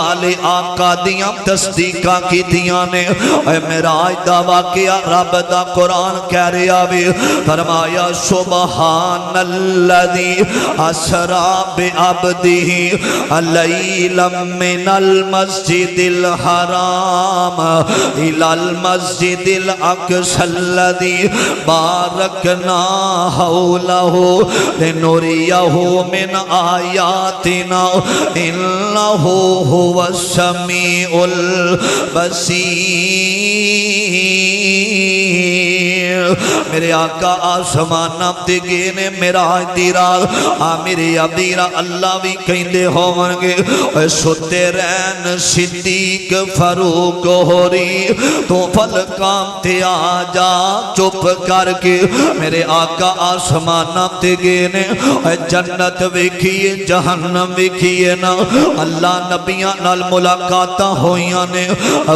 آلِ آقا دیاں تصدیقہ کی دیاں نے اے معراج دا واقعہ رب دا قرآن کہہ رہا بھی فرمایا سبحان الذی اسرا بعبدہ لیلا من المسجد الحرام الی المسجد الاقصی الذی بارکنا حولہ لنریہ من آیاتنا انہ هو السمیع البصیر۔ میرے آقا آسمانہ تے گئے نے معراج دی رات میرے عبدیرہ اللہ بھی کہندے ہوونگے اے ستے رہن صدیق فاروق ہوری تو فلکام تے آجا چپ کر کے میرے آقا آسمانہ تے گئے نے اے جنت ویکھیے جہنم ویکھیے نا اللہ نبیاں نال ملاقاتاں ہویاں نے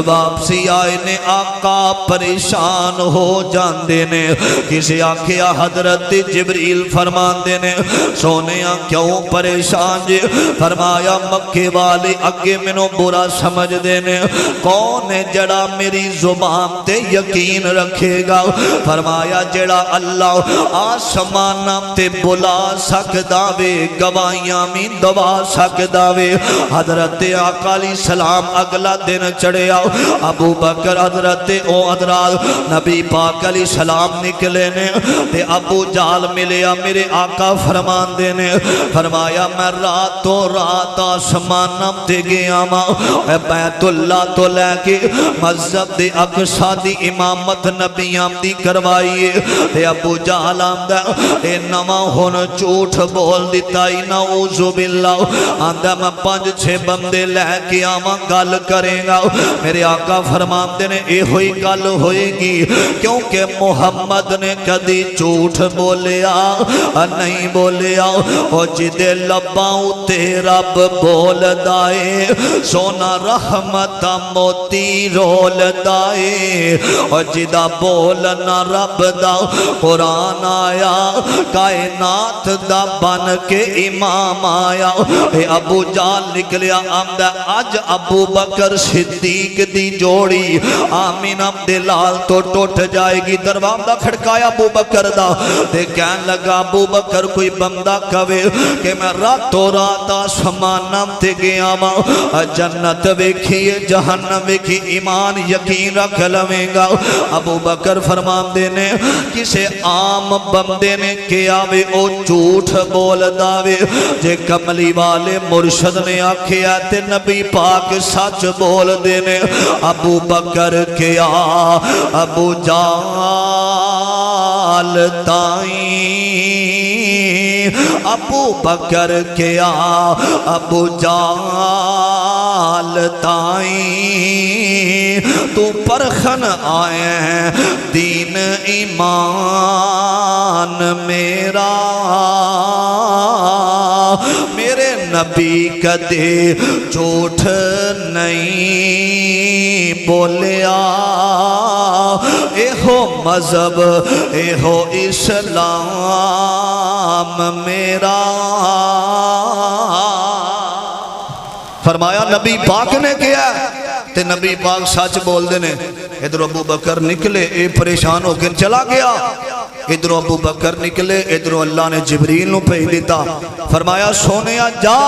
واپسی آئے نے آقا پریشان ہو جاندے نے کسی آکھیا حضرت جبریل فرمان دے نے سونیاں کیوں پریشان جے فرمایا مکے والے اگے منوں برا سمجھ دے نے کون ہے جڑا میری زبان تے یقین رکھے گا فرمایا جڑا اللہ آسمانہ تے بلا سکدا وے گواہیاں میں دوا سکدا وے حضرت آقا علیہ السلام اگلا دن چڑھے آؤ ابو بکر حضرت حضرات نبی پاک علیہ السلام نکلے نے تے ابو جال ملیا میرے آقا فرمان دینے فرمایا میں راتوں رات آسمانہ تے گیا ماں بیت اللہ تو لے کے مسجد دے اقصی دی امامت نبیاں دی کروائیے تے ابو جال آمدہ اے نواں ہون جھوٹ بول دیتا ہی نعوذ باللہ آمدہ میں 5-6 بندے لے کے آماں گل کریں گا میرے آقا فرمان دینے اے ہوئی گل ہوئے گی کیونکہ محمد نے کدی جھوٹ بولیا نہیں بولیا او جدے لباؤں تے رب بول دائے سونا رحمت موتی رول دائے او جدہ بولنا رب دا قرآن آیا کائنات دا بن کے امام آیا اے ابو جال نکلیا آمدہ آج ابو بکر صدیق دی جوڑی آمین عبداللال تو ٹوٹ جائے گی دروازہ کھڑکایا ابو بکر دا تے کہن لگا ابو بکر کوئی بندہ کہے کہ میں راتوں رات آسمانہ تے گیا ماں جنت ویکھیے جہنم ویکھی ایمان یقین رکھ لویں گا ابو بکر فرمان دینے کسے عام بندے نے کیا وے او جھوٹ بول داوے جے کملی والے مرشد نے آکھیا تے نبی پاک سچ بول دینے ابو بکر کیا ابو جال تائیں ابو بکر کیا ابو جال تائیں تو پرخن آئے ہیں دین ایمان میرا میرے نبی کدے جھوٹ نہیں بولیا اے ہو مذہب اے ہو اسلام میرا فرمایا نبی پاک نے کیا تے نبی پاک سچ بول دینے ادھر ابو بکر نکلے اے پریشان ہو کے چلا گیا ادھر ابو بکر نکلے ادھر اللہ نے جبریل نو بھیج دیتا فرمایا سونیا جا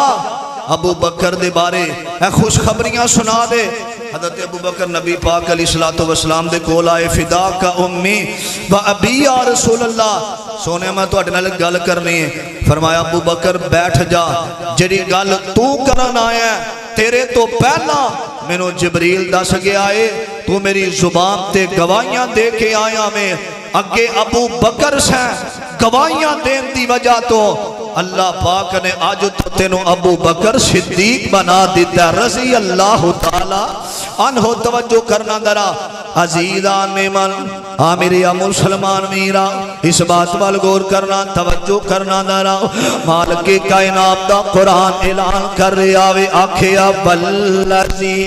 ابو بکر دے بارے اے خوشخبریاں سنا دے حضرت ابو بکر نبی پاک علیہ السلام دے کول آئے فدا کا امی و ابی یا رسول اللہ سونے میں تو اٹھنے لگ گل کرنی ہے فرمایا ابو بکر بیٹھ جا جڑی گل تو کرنا آیا ہے تیرے تو پہلا میں نو جبریل دس گیا آئے تو میری زبان تے گواہیاں دے کے آیا میں اگے ابو بکر سے گواہیاں دین دی وجہ تو اللہ پاک نے آج تو تینوں ابو بکر صدیق بنا دیتا رضی اللہ تعالی عنہ توجہ کرنا درا عزیزان میمن آمیریا مسلمان میرا اس بات وال غور کرنا توجہ کرنا درا مالک کائنات دا قرآن اعلان کر رہا وے آکھیا والذی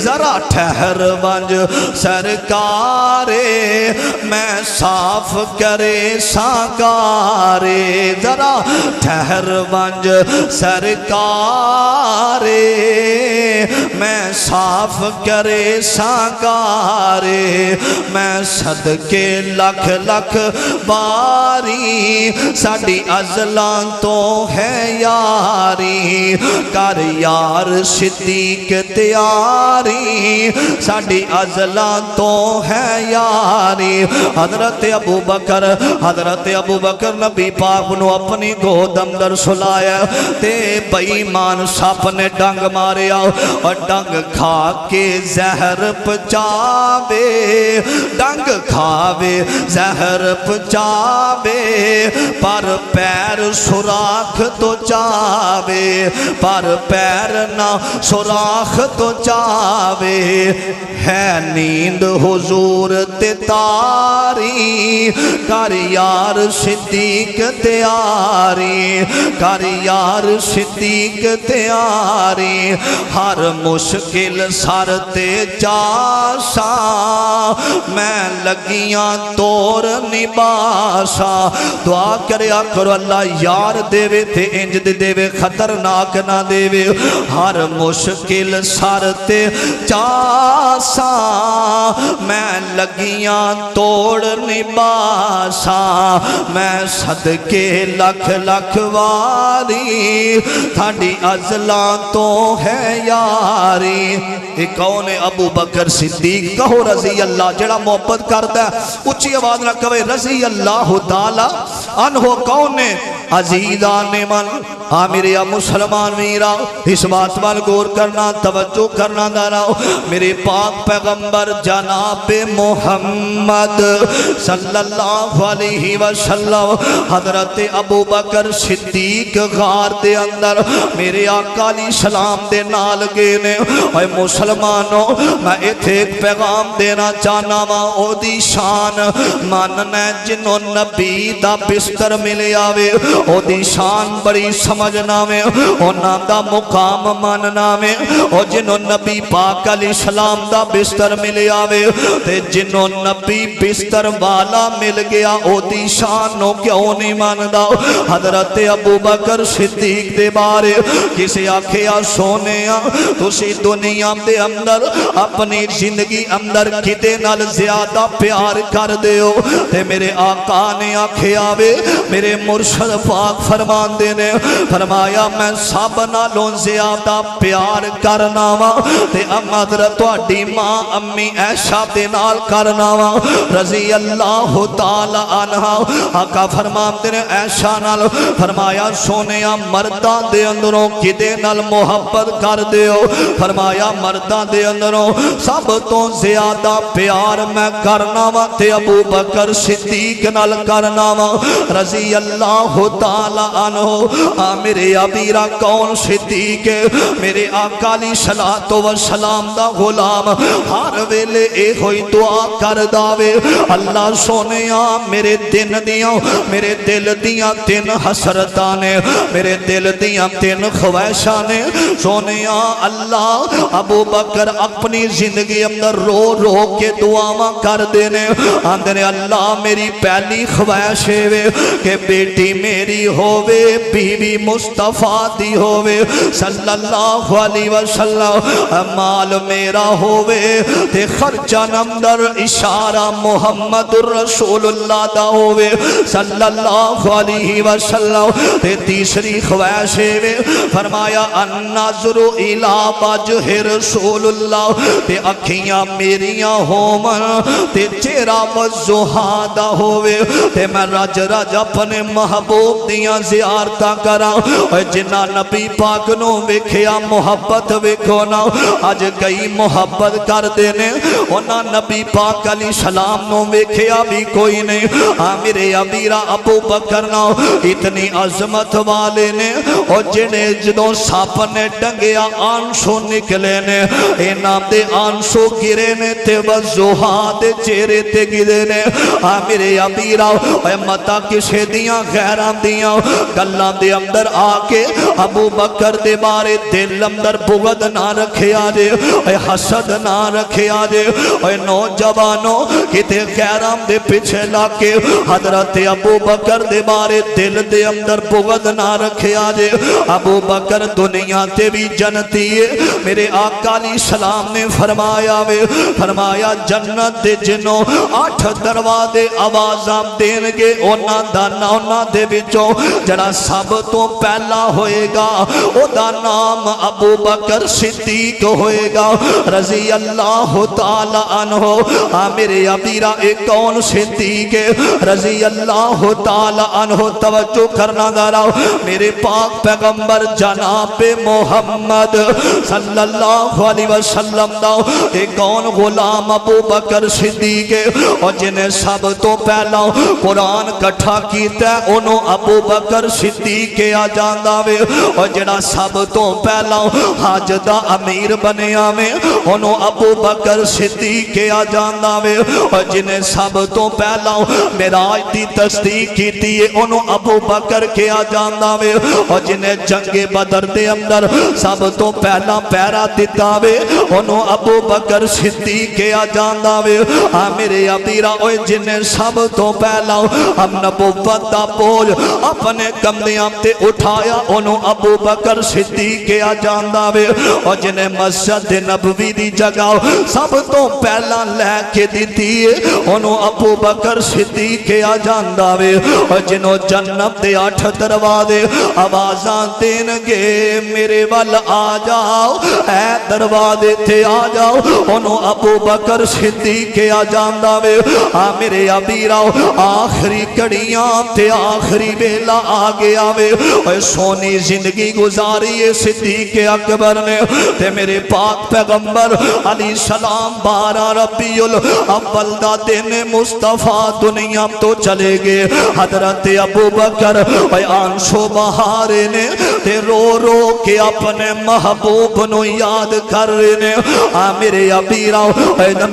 ذرا ٹھہر بنج سرکار میں صاف کرے ساگار ذرا ٹھہر بنج سرکار میں صاف کرے ساگار میں صدقے لکھ لکھ باری ساڑی ازلاں تو ہے یاری کر یار صدیق تیاری ساڑی ازلاں تو ہے یاری حضرت ابو بکر نبی پاک نو اپنی گود اندر سلایا تے بے ایمان سپ نے ڈنگ ماریا اور ڈنگ کھا کے زہر پچاوے ڈنگ کھاوے زہر پچاوے پر پیر سوراخ تو چاوے پر پیر نہ سوراخ تو چاوے ہے نیند حضور تے تاری کر یار صدیق تیاری کر یار صدیق تیاری ہر مشکل سر تے جاسا میں لگیاں تور نباسا دعا کریا کرو اللہ یار دیوے تے انج دیوے خطرناک نہ دیوے ہر مشکل سر تے جاسا میں لگیاں توڑ نباسا میں صدقے لکھ لکھ واری تھاڑی ازلاں تو ہے یاری ایک کون ہے ابو بکر صدیق کہو رضی اللہ جڑا محبت کرتا ہے اچھی آواز نہ کہے رضی اللہ تعالی عنہ کون ہے عزیزان من میرے مسلمان میرا اس بات پر غور کرنا توجہ کرنا دارا میرے پاک پیغمبر جناب محمد صلی اللہ علیہ وسلم حضرت ابو بکر صدیق غار دے اندر میرے آقا علیہ السلام دے نال گئے نے اے مسلمانوں میں ایتھے ایک پیغام دینا چاہنا وا او دی شان ماننا جنوں نبی دا بستر ملے آوے او دی شان بڑی سمجھنا میں او نام دا مقام ماننا میں او جنوں نبی پاک علیہ السلام دا بستر ملے آوے تے جنوں نبی بستر والا مل گیا او دی شانوں کیوں نہیں ماندا حضرت ابو بکر صدیق دے بارے کسے آکھیا سونیا تسی دنیا دے اندر اپنی زندگی اندر کتے نال زیادہ پیار کر دیو تے میرے آقا نے آکھیا وے میرے مرشد پاک فرمان دینے فرمایا میں سب نالوں زیادہ پیار کرنا وا تے حضرت تہاڈی ماں امی عائشہ دے نال کرنا وا رضی اللہ تعالی عنہا آقا فرمان دینے عائشہ نال فرمایا سونیا مرداں دے اندروں کدے نال محبت کر دیو فرمایا مرداں دے اندروں سب تو زیادہ پیار میں کرنا وا تے ابو بکر صدیق نال کرنا وا رضی اللہ تعالی عنہ میرے ابیرا کون صدیق میرے آقا علیہ الصلوۃ والسلام دا غلام ہر ویلے اے ہوئی دعا کر داوے اللہ سونیا میرے دل دیاں تین حسرتاں نے میرے دل دیاں تین خواہشاں نے سونیا اللہ ابو بکر اپنی زندگی اندر رو رو کے دعاواں کر دینے اندر اللہ میری پہلی خواہش ہے کہ بیٹی میری ہووے بیوی مصطفیٰ دی ہووے صلی اللہ علیہ وسلم مال میرا ہووے تے خرچان اندر اشارہ محمد رسول اللہ دا ہووے صلی اللہ علیہ وسلم تے تیسری خواہش ہے فرمایا النظر الی وجہ رسول اللہ تے اکھیاں میریاں ہومن تے چہرہ وضحا دا ہووے تے میں رج رج اپنے محبوب دیاں زیارتاں کراں اے جنہ نبی پاک نو ویکھیا محبت ویکھو نا اج کئی محبت کر دینے اونا نبی پاک علیہ السلام نو ویکھیا بھی کوئی نہیں میرے امیرہ ابو بکر نا اتنی عظمت والے نے اور جنہیں جدوں ساپ نے ڈنگیا آنسو نکلے نے نام دے آنسو گرے نے تے وضحا دے چہرے تے گرے نے میرے امیرہ اے متا کسے دیاں غیران دیاں گلہ دے اندر اندر آ کے ابو بکر دے بارے دل اندر بغض نہ رکھے آجے، اے حسد نہ رکھے آجے، اے نوجوانوں کتے غیرام دے پیچھے لاکے حضرت ابو بکر دے بارے دل دے اندر بغض نہ رکھے آجے۔ ابو بکر دنیا تے بھی جنتی ہے، میرے آقا علیہ السلام نے فرمایا جنت دے جنوں 8 دروازے آوازاں دین گے، اونا دے بچوں جڑا سب تو پہلا ہوئے گا او دا نام ابو بکر صدیق ہوئے گا رضی اللہ تعالی عنہ۔ میرے ابیرا ایک کون صدیق ہے رضی اللہ تعالی عنہ؟ توجہ کرنا ذرا، میرے پاک پیغمبر جناب محمد صلی اللہ علیہ وسلم دا ایک کون غلام ابو بکر صدیق ہے، اور جنہیں سب تو پہلا قرآن کٹھا کیتا ہے انہوں ابو بکر صدیق کے آ جاندہ وے، اور جنہ سب تو پہلا حج دا امیر بنیا میں انہوں ابو بکر صدیق کے آ جاندہ وے، اور جنہیں سب تو پہلا معراج دی تصدیق کیتی ہے انہوں ابو بکر کے آ جاندہ وے، اور جنہیں جنگ بدر دے اندر سب تو پہلا پیرا دیتا وے انہوں ابو بکر صدیق کے آ جاندہ وے۔ میرے ابیرا اوہ جنہیں سب تو پہلا ہم نبوت دا بوجھ اپنے کملیاں تے اٹھایا انہوں ابو بکر صدیق کے آ جاندہ وے، اور جنہیں مسجد نبوی دی جگہ سب تو پہلا لے کے دیتی ہے انہوں ابو بکر صدیق کے آ جاندہ وے، اور جنہوں جنت دے 8 دروازے آوازاں دین گے میرے وال آ جاؤ، اے دروازے تے آ جاؤ انہوں ابو بکر صدیق کے آ جاندہ وے۔ میرے ابیراؤ آخری کڑیاں تے آخری بیلا آگے آوے، اور سونی زندگی گزاری ہے صدیق اکبر نے، تے میرے پاک پیغمبر علیہ السلام 12 ربیع الاول دا دن مصطفیٰ دنیا تو چلے گئے۔ حضرت ابو بکر آنسو بہارے نے تے رو رو کے اپنے محبوب نو یاد کر رہے نے۔ میرے ابیراؤ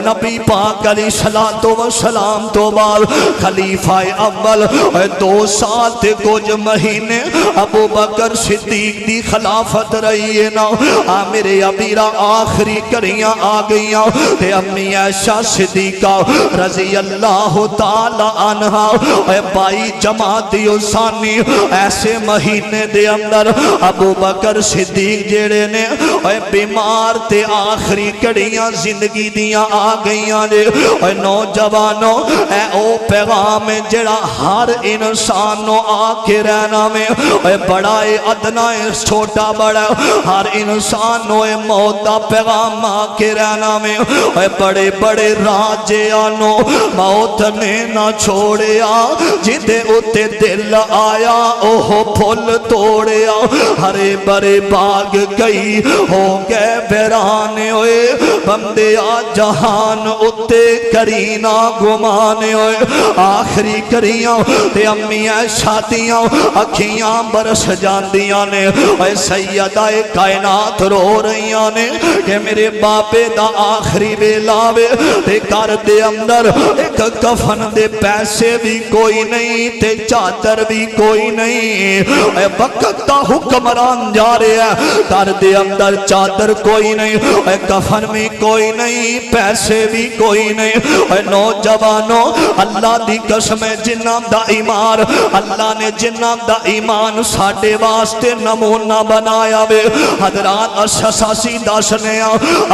نبی پاک علیہ السلام تو بعد خلیفہ اول 2 سال تے کچھ مہینے ابو بکر صدیق دی خلافت رہی ہے نا۔ میرے ابیرا آخری کریاں آ گئیاں تے امی عائشہ صدیقہ رضی اللہ تعالی عنہ 22 جماعت ثانی ایسے مہینے دے اندر ابو بکر صدیق جیڑے نے بیمار تے آخری کڑیاں زندگی دیاں آ گئیاں دے۔ نوجوانوں اے او پیغام جڑا ہر انسانوں آ کے رہنا میں بڑا ادنا چھوٹا بڑا ہر انسانوں موت دا پیغام آ کے رہنا میں بڑے بڑے راجیانوں موت نے نہ چھوڑیا، جدے اتے دل آیا اوہ پھول توڑیا، ہرے برے باغ گئی ہو گئے ویرانے ہوئے، بندے آ جہان اتے کرینا گمانے ہوئے۔ آخری کریاں تے امی شادیاں اکھیاں برس جاندیاں نے، اے سیدہ کائنات رو رہیاں نے کہ میرے باپے دا آخری بیلاوے تے کر دے اندر ایک کفن دے پیسے بھی کوئی نہیں تے چادر بھی کوئی نہیں، اے وقت دا حکمران جا رہے ہیں، کر دے اندر چادر کوئی نہیں، اے کفن بھی کوئی نہیں، پیسے بھی کوئی نہیں۔ اے نوجوانوں اللہ دی قسم جنہ دا ایمان اللہ نے جنہ دا ایمان ساڑھے واسطے نمونہ بنایا وے، حضرات اساسی داشنے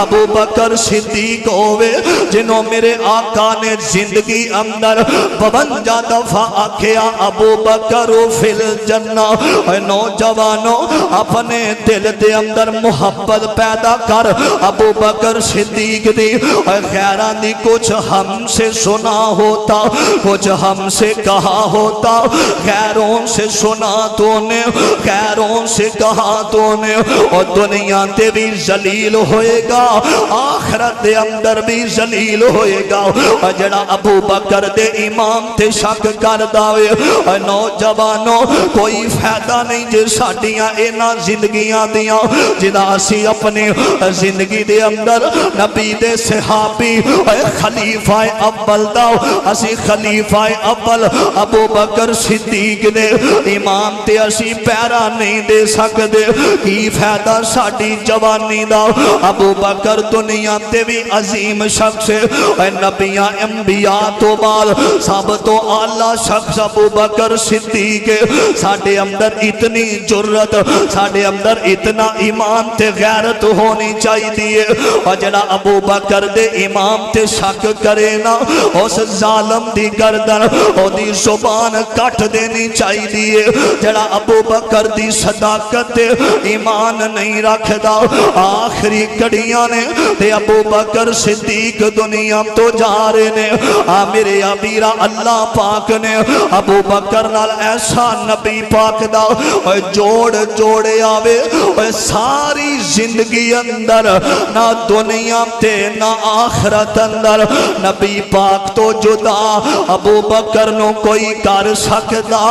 ابو بکر صدیق ہوئے جنہوں میرے آقا نے زندگی اندر 52 دفعہ آکھیا ابو بکر فی الجنہ۔ اے نوجوانوں اپنے دل دے اندر محبت پیدا کر ابو بکر صدیق دی، اے خیران دی کچھ ہم سے سنا ہوتا کچھ ہم سے کہا ہوتا، غیروں سے سنا تو نے غیروں سے کہا تو نے، اور دنیا تے بھی ذلیل ہوئے گا آخرت دے اندر بھی ذلیل ہوئے گا۔ جڑا ابو بکر دے امام تے شک کر داوے، نوجوانوں کوئی فائدہ نہیں جے ساڈیاں اینا زندگیاں دیاں جدا اسی اپنی زندگی دے اندر نبی دے صحابی خلیفہ اول داو اسی خلیفہ اول ابو بکر صدیق دے امام تے اسی پیرا نہیں دے سکدے کی فائدہ ساڈی جوانی دا ابو بکر دنیا تے بھی عظیم شخص اے نبیاں انبیاء تو بعد سب تو اعلیٰ شخص ابو بکر صدیق ساڈے اندر اتنی جرت ساڈے اندر اتنا ایمان تے غیرت ہونی چاہیے اور جڑا ابو بکر دے امام تے شک کرے نا اس ظالم دی گردن او دی زبان کٹ دینی چاہیے جڑا ابو بکر دی صداقت تے ایمان نہیں رکھدا آخری کڑیاں نے تے ابو بکر صدیق دنیا تو جا رہے نے میرے ابیرا اللہ پاک نے ابو بکر نال ایسا نبی پاک دا جوڑ جوڑے آوے ساری زندگی اندر نہ دنیا تے نہ آخرت اندر نبی پاک تو جدا ابو بکر نو کوئی کر سکدا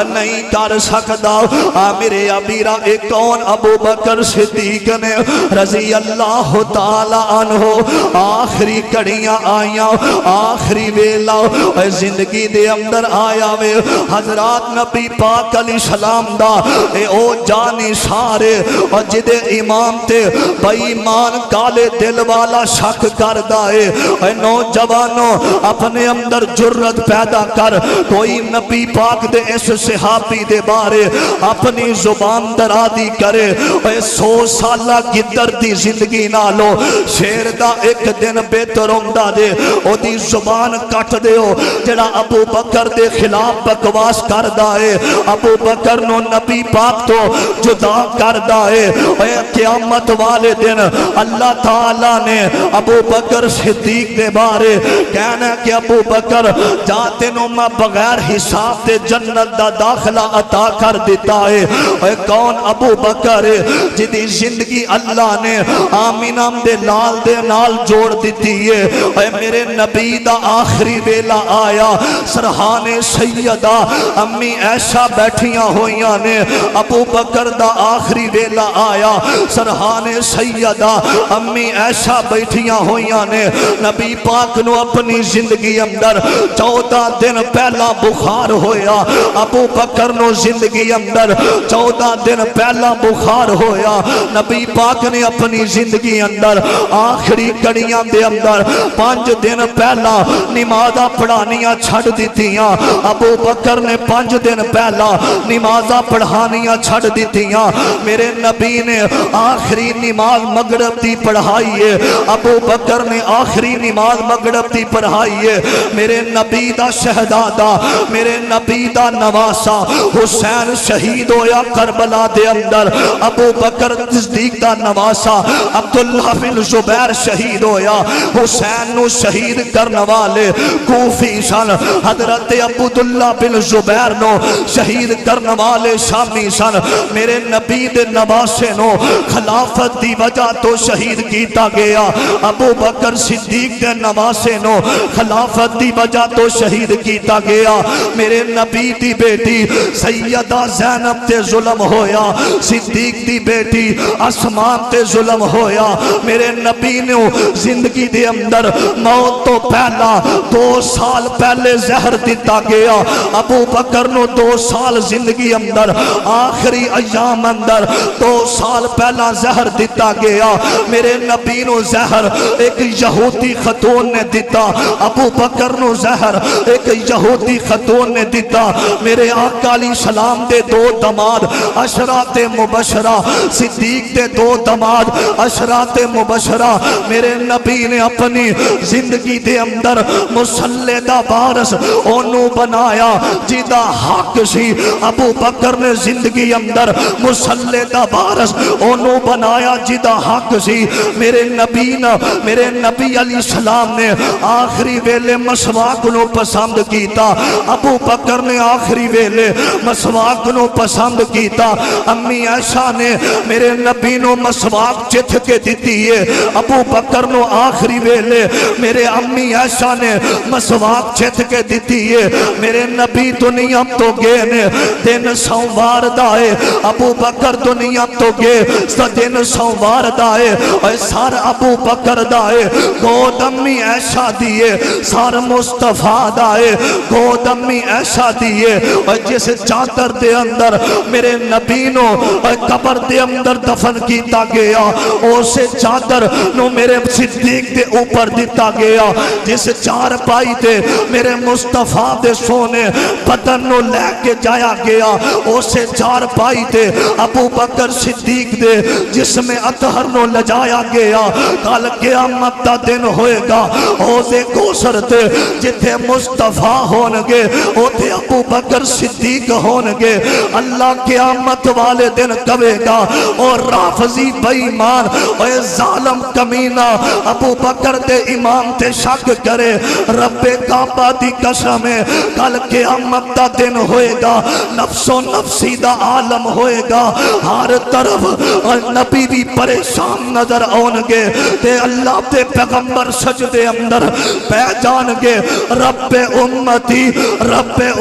نہیں کر سکدا میرے ابیرا ایک کون ابو بکر صدیق نے رضی اللہ تعالی عنہ آخری کڑیاں آیاں آخری ویلا زندگی دے اندر آیا وے حضرات نبی پاک علیہ السلام دا اے او جانی سارے اور جدے امام تے بے ایمان کالے دل والا شک کردہ اے نوجوانوں اپنے اندر جرت پیدا کر کوئی نبی پاک دے اس صحابی دے بارے اپنی زبان درادی کرے اے 100 سالہ گدر دی زندگی نالو شیر دا ایک دن بہتر ہوندہ دے او دی زبان کٹ دے ہو جڑا ابو بکر دے خلاف بکواس کردہ ہے ابو بکر نو نبی پاک تو جدا کردہ ہے اے قیامت والے دن اللہ تعالیٰ نے ابو بکر صدیق دے بارے کہنا کہ ابو بکر جاتے نو میں بغیر حساب دے جنت دا داخلہ عطا کر دیتا ہے اے کون ابو بکر جدی زندگی اللہ نے آمینہ دے لال دے نال جوڑ دیتی ہے اے میرے نبی دا آخری ویلا آیا سرحان سیدہ امی ایسا بیٹھیاں ہوئیاں نے ابو بکر دا آخری ویلا آیا سرحان سیدہ امی ایسا بیٹھیاں ہوئیاں نے نبی پاک نو اپنی زندگی اندر 14 دن پہلا بخار ہویا ابو بکر نو زندگی اندر 14 دن پہلا بخار ہویا نبی پاک نے اپنی زندگی اندر آخری کڑیاں دے اندر 5 دن پہلا نمازہ پڑھانیاں چھڑ دیتیاں ابو بکر نے 5 دن پہلا نمازہ پڑھانیاں چھڑ دیتیاں میرے نبی نے آخری نماز مغرب دی پڑھائی ہے ابو بکر نے آخری نماز مغرب دی پڑھائی ہے میرے نبی دا شہدادہ میرے نبی دا نواسا حسین شہید ہویا کربلا دے اندر ابو بکر صدیق دا نواسا عبداللہ بن زبیر شہید ہویا حسین نو شہید کرنے والے کوفی سن حضرت عبداللہ بن زبیر نو شہید کرنے والے شامی سن میرے نبی دے نواسے نو خلافت دی وجہ تو شہید کیتا گیا ابو بکر صدیق دے نواسے نو خلافت دی وجہ تو شہید کیتا گیا میرے نبی دی بیٹی سیدہ زینب تے ظلم ہویا صدیق دی بیٹی اسماء تے ظلم ہویا میرے نبی نے زندگی دے اندر موت تو پہلا 2 سال پہلے زہر دیتا گیا ابو بکر نو 2 سال زندگی اندر آخری ایام اندر 2 سال پہلا زہر دیتا گیا میرے نبی نو زہر ایک یہودی خاتون نے دیتا ابو بکر نو زہر ایک یہودی خاتون نے دیتا میرے آقا علیہ السلام دے 2 دماد عشرات مبشرہ صدیق دے 2 دماد عشرات مبشرہ میرے نبی نے اپنی زندگی دے اندر مسلح دا بارس انہوں بنایا جیدہ حق سی ابو بکر نے زندگی اندر مسلح دا بارس انہوں بنایا جیدہ حق سی میرے نبی علیہ السلام نے آخری ویلے مسواک نو پسند کیتا ابو بکر نے آخری ویلے مسواک نو پسند کیتا امی عائشہ نے میرے نبی نو مسواک چتھ کے دیتی ہے ابو بکر نو آخری ویلے میرے امی عائشہ نے مسواک چتھ کے دیتی ہے میرے نبی دنیا تو گئے نے دن سوموار دائے ابو بکر دنیا تو گئے دن سوموار دائے اور سار ابو بکر دائے گود امی عائشہ دیئے سار مصطفیٰ دائے گود امی عائشہ دیئے اور جس چادر بکر دے اندر میرے نبی نو قبر دے اندر دفن کیتا گیا، اسے چادر نو میرے صدیق دے اوپر دیتا گیا، جس چار پائی تے میرے مصطفیٰ دے سونے بدن نو لے کے جایا گیا، اسے چار پائی تے ابو بکر صدیق دے جس میں اطہر نو لجایا گیا۔ کل قیامت دا دن ہوئے گا، حوض کوثر تے جتھے مصطفیٰ ہونگے اوتھے ابو بکر صدیق ہونگے۔ اللہ قیامت والے دن کہے گا اور رافضی بے ایمان اور ظالم کمینہ ابو بکر دے امام تے شک کرے، رب کعبہ دی قسم ہے کل قیامت دا دن ہوئے گا، نفس و نفسی دا عالم ہوئے گا، ہر طرف نبی بھی پریشان نظر آنگے تے اللہ تے پیغمبر سجدے اندر پہ جانگے، رب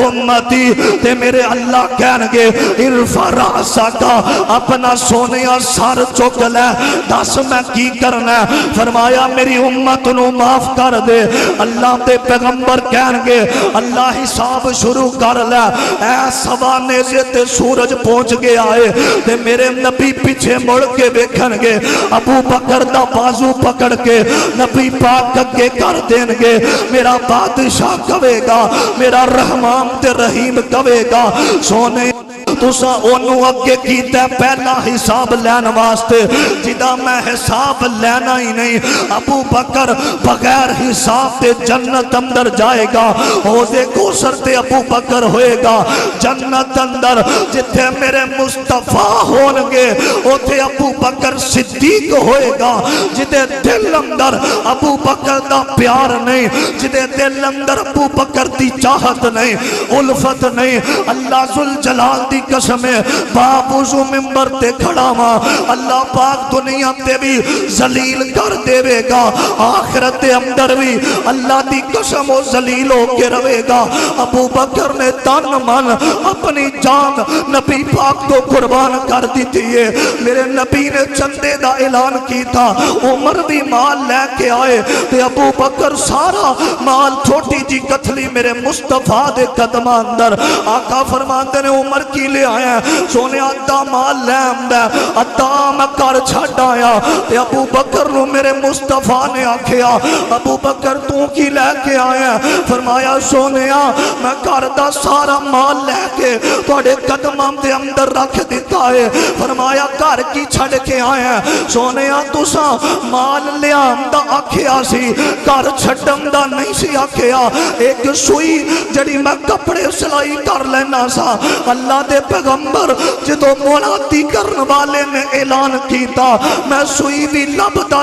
امتی تے میرے اللہ کہنگے ارفع رأسکا، اپنا سونیا سر چک لے، دس میں کی کرنا ہے؟ فرمایا میری امت نو معاف کر دے۔ اللہ تے پیغمبر کہنگے اللہ حساب شروع کر لے، اے سوانے سے تے سورج پہنچ گیا ہے تے میرے نبی پیچھے مڑ کے بیکھنگے، ابو بکر دا بازو پکڑ کے نبی پاک اگے کر دینگے، میرا بادشاہ کہے گا، میرا رحمان تے رحیم کہے گا، سونے تسا انہوں اگے کیتا ہے پہلا حساب لین واسطے، جدا میں حساب لینا ہی نہیں، ابو بکر بغیر حساب تے جنت اندر جائے گا، حوض کوثر تے ابو بکر ہوئے گا جنت اندر، جتھے میرے مصطفیٰ ہونگے اوتھے ابو بکر صدیق ہوئے گا، جدے دل اندر ابو بکر دا پیار نہیں، جدے دل اندر ابو بکر دی چاہت نہیں، الفت نہیں، اللہ ذوالجلال دی قسم ہے بابوزو ممبر تے کھڑا ماں، اللہ پاک دنیا تے بھی ذلیل کر دے گا، آخرت تے اندر بھی اللہ دی قسم و ذلیل ہو کے روے گا۔ ابو بکر نے تن من اپنی جان نبی پاک کو قربان کر دیتی ہے، میرے نبی نے چندے دا اعلان کی تھا، عمر بھی مال لے کے آئے تے ابو بکر سارا مال چھوٹی جی کتھلی میرے مصطفیٰ دے قدم اندر، آقا فرماتے نے عمر کی لے آیا، سونے ادھا مال لے آمدہ، ادھا میں کر چھڑ آیا، تے ابو بکر نو میرے مصطفیٰ نے آکھیا ابو بکر تو کی لے کے آیا؟ فرمایا سونیا میں کر دا سارا مال لے کے توڑے قدمام دے اندر رکھ دیتا ہے۔ فرمایا کر کی چھڑ کے آیا؟ سونیا تو سا مال لے آمدہ آکھیا سی، کر چھڑم دا نہیں سی آکھیا، ایک سوئی جڑی میں کپڑے سلائی کر لینا سا، اللہ دے پیغمبر جدو منادی کرن والے نے اعلان کیتا میں سوئی بھی لبدا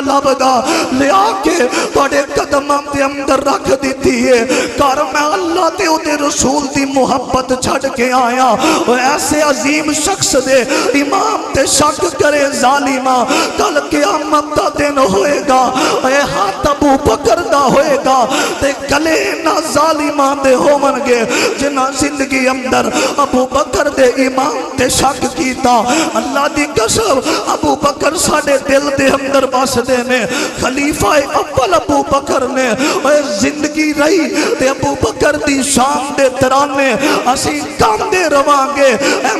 لے آکے توڑے قدمام دے اندر رکھ دیتی ہے، کر میں اللہ تے او دے رسول دی محبت چھڑ کے آیا، ایسے عظیم شخص دے امام تے شک کرے ظالمہ، کل قیامت دا دن ہوئے گا، اے ہاتھ ابو بکر دا ہوئے گا تے کلے نہ ظالمہ دے ہومنگے جنہ زندگی اندر ابو بکر دے امام تے شک کیتا، اللہ دی قسم ابو بکر ساڑے دل دے اندر بس دے نے، خلیفہ اول ابو بکر نے، اے زندگی رہی تے ابو بکر دی شان دے ترانے اسی کام دے روانگے، اے